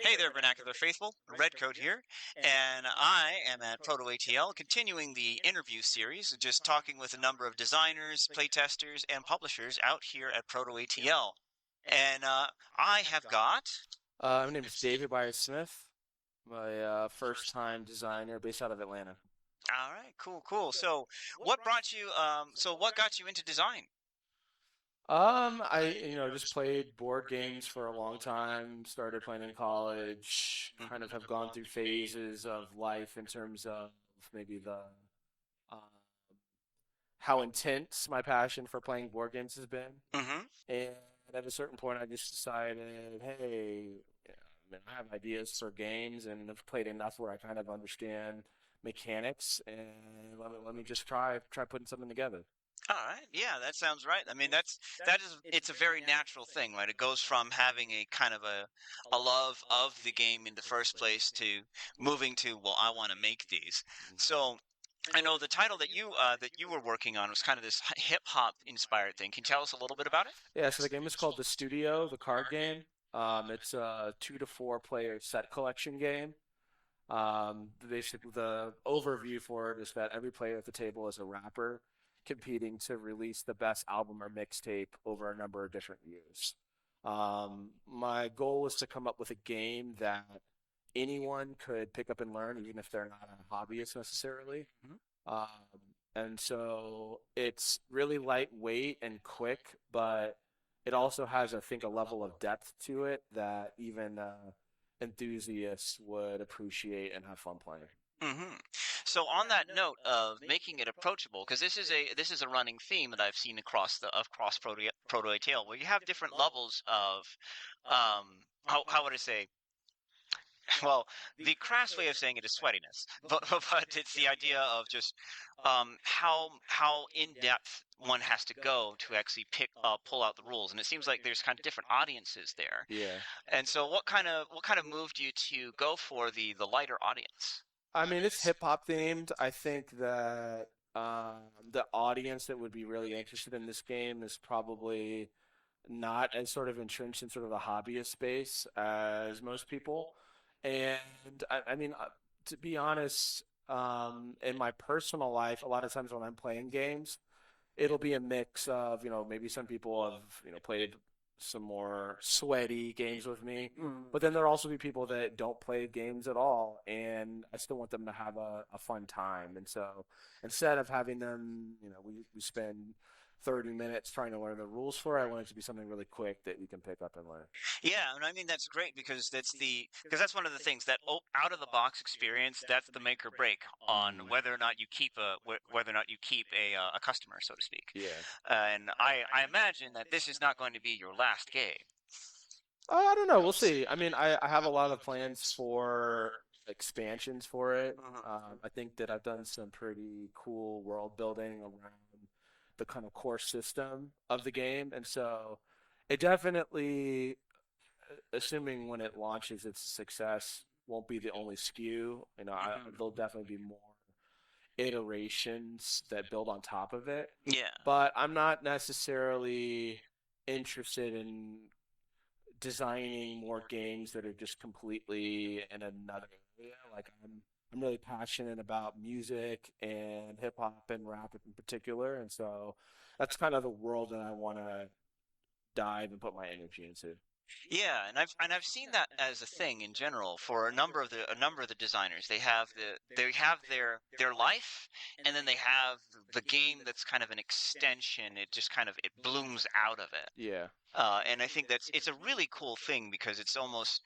Hey there, Vernacular Faithful. Redcoat here, and I am at Proto ATL, continuing the interview series, just talking with a number of designers, playtesters, and publishers out here at Proto ATL. And I have got. My name is David Byers Smith. My first-time designer based out of Atlanta. All right, cool, cool. So, what brought you? So what got you into design? I just played board games for a long time. Started playing in college. Kind of have gone through phases of life in terms of maybe the uh, how intense my passion for playing board games has been. Mm-hmm. And at a certain point, I just decided, hey, I have ideas for games and have played enough where I kind of understand mechanics, and let me just try putting something together. All right. Yeah, that sounds right. I mean, it's a very natural thing, right? It goes from having a kind of a love of the game in the first place to moving to, well, I want to make these. So I know the title that you were working on was kind of this hip hop inspired thing. Can you tell us a little bit about it? Yeah, so the game is called The Studio, the card game. It's a 2 to 4 player set collection game. Basically, the overview for it is that every player at the table is a rapper competing to release the best album or mixtape over a number of different years. My goal was to come up with a game that anyone could pick up and learn, even if they're not a hobbyist necessarily. Mhm. Um, and so it's really lightweight and quick, but it also has, I think, a level of depth to it that even enthusiasts would appreciate and have fun playing. Hmm. So on that note of making it approachable, because this is a running theme that I've seen across Proto ATL, where you have different levels of how would I say. Well, the crass way of saying it is sweatiness, but it's the idea of just how in depth one has to go to actually pull out the rules, and it seems like there's kind of different audiences there. Yeah. And so, what kind of moved you to go for the lighter audience? I mean, it's hip hop themed. I think that the audience that would be really interested in this game is probably not as sort of entrenched in sort of the hobbyist space as most people. And I mean, to be honest, in my personal life, a lot of times when I'm playing games, it'll be a mix of, maybe some people have, played some more sweaty games with me, but then there'll also be people that don't play games at all, and I still want them to have a fun time. And so instead of having them, we spend 30 minutes trying to learn the rules for it, I want it to be something really quick that we can pick up and learn. Yeah, and I mean that's great because that's one of the things that out of the box experience, that's the make or break on Mm, whether or not you keep whether or not you keep a customer, so to speak. yeah. And I imagine that this is not going to be your last game. I don't know. We'll see. I mean, I have a lot of plans for expansions for it. Mhm. I think that I've done some pretty cool world building around the kind of core system of the game, and so it definitely, assuming when it launches, it's a success, won't be the only SKU. Mhm. There'll definitely be more iterations that build on top of it, Yeah. but I'm not necessarily interested in designing more games that are just completely in another area. Like I'm really passionate about music and hip hop and rap in particular, and so that's kind of the world that I want to dive and put my energy into. Yeah, and I've seen that as a thing in general for a number of the designers. They have their life, and then they have the game that's kind of an extension. It just kind of it blooms out of it. Yeah. And I think it's a really cool thing because it's almost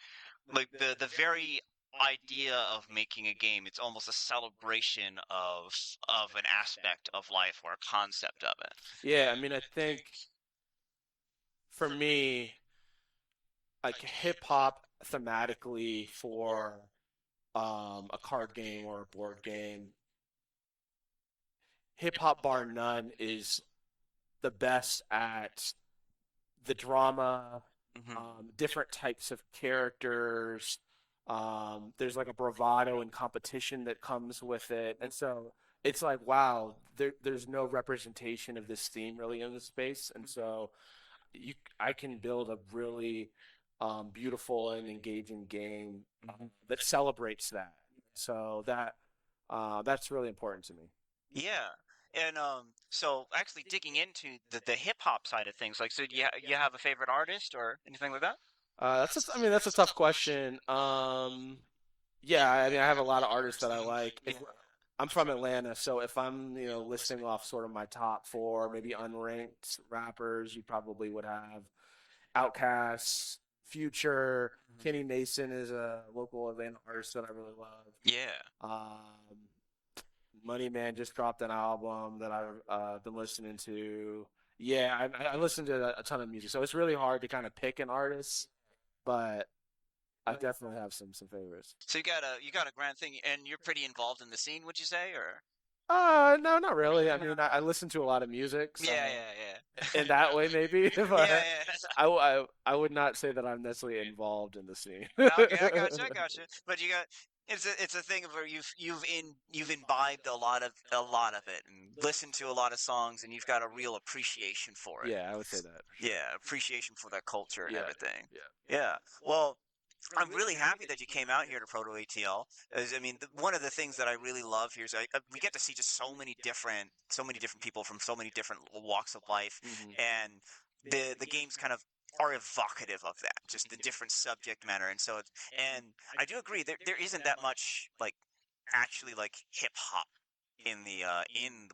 like the very idea of making a game. It's almost a celebration of an aspect of life or a concept of it. Yeah, I mean, I think for me, like hip hop thematically for a card game or a board game, hip hop bar none is the best at the drama, Hmm. different types of characters. There's like a bravado and competition that comes with it, and so it's like, wow, there's no representation of this theme really in the space, and so I can build a really beautiful and engaging game that celebrates that. So that's really important to me. Yeah. And so actually digging into the hip hop side of things, like, so do you have a favorite artist or anything like that? I mean, that's a tough question. Yeah, I mean, I have a lot of artists that I like. Yeah. I'm from Atlanta, so if I'm, listing off sort of my top four, maybe unranked rappers, you probably would have Outkast, Future, Kenny Mason is a local Atlanta artist that I really love. Yeah. Um, Money Man just dropped an album that I've been listening to. Yeah, I listen to a ton of music, so it's really hard to kind of pick an artist, but I definitely have some favorites. So you got a grand thing, and you're pretty involved in the scene, would you say, or? No, not really. I mean, I listen to a lot of music, Yeah, so yeah, in yeah. that way, maybe. Yeah, But yeah. I would not say that I'm necessarily involved in the scene. Okay, I got you. But you got it's a thing of where you've imbibed a lot of it and listened to a lot of songs, and you've got a real appreciation for it. Yeah, I would say that for sure. Yeah, appreciation for that culture and Yeah, everything. yeah. Yeah. Well, I'm really happy that you came out here to Proto ATL. As I mean, one of the things that I really love here is we get to see just so many different people from so many different walks of life, Hmm. and the games kind of are evocative of that, just the different subject matter. And I do agree there isn't that much like actually like hip hop in the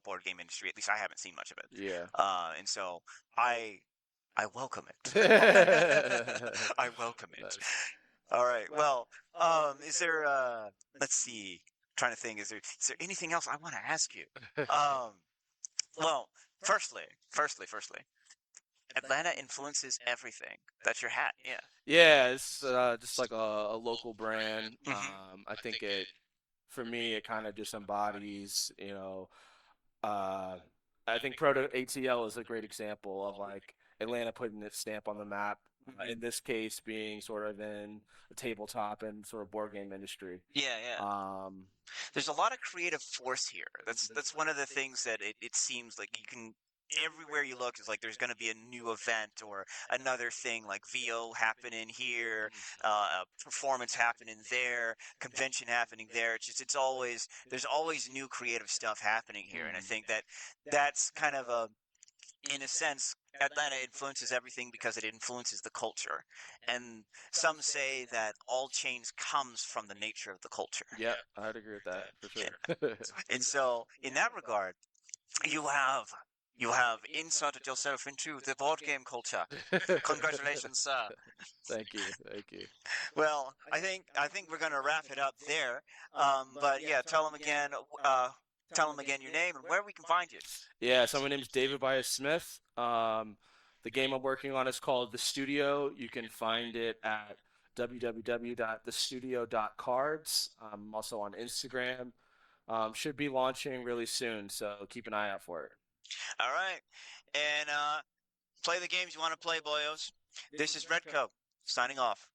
board game industry. At least I haven't seen much of it. Yeah. And so I I welcome it. I welcome it. Nice. All right. Well, is there let's see. Trying to think, is there anything else I want to ask you? Um, well, firstly, Atlanta influences everything. That's your hat. Yeah. Yeah, it's just like a local brand. Hmm. I think for me, it kind of just embodies, uh, I think Proto ATL is a great example of like Atlanta putting its stamp on the map. In this case, being sort of in the tabletop and sort of board game industry. Yeah, yeah. Um, There's a lot of creative force here. That's one of the things that it seems like you can everywhere you look is like there's going to be a new event or another thing like VO happening here, a performance happening there, convention happening there. It's always there's always new creative stuff happening here, and I think that that's kind of a in a sense, Atlanta influences everything because it influences the culture. And some say that all change comes from the nature of the culture. yeah, I'd agree with that for Yeah. sure. And so, in that regard, you have you have inserted yourself into the board game culture. Congratulations, sir. Thank you, thank you. Well, I think we're gonna wrap it up there. But yeah, tell them again your name and where we can find you. Yeah, so my name's David Bias Smith. The game I'm working on is called The Studio. You can find it at www.thestudio.cards. I'm also on Instagram. Should be launching really soon, so keep an eye out for it. All right, and play the games you want to play, boyos. This is Redco signing off.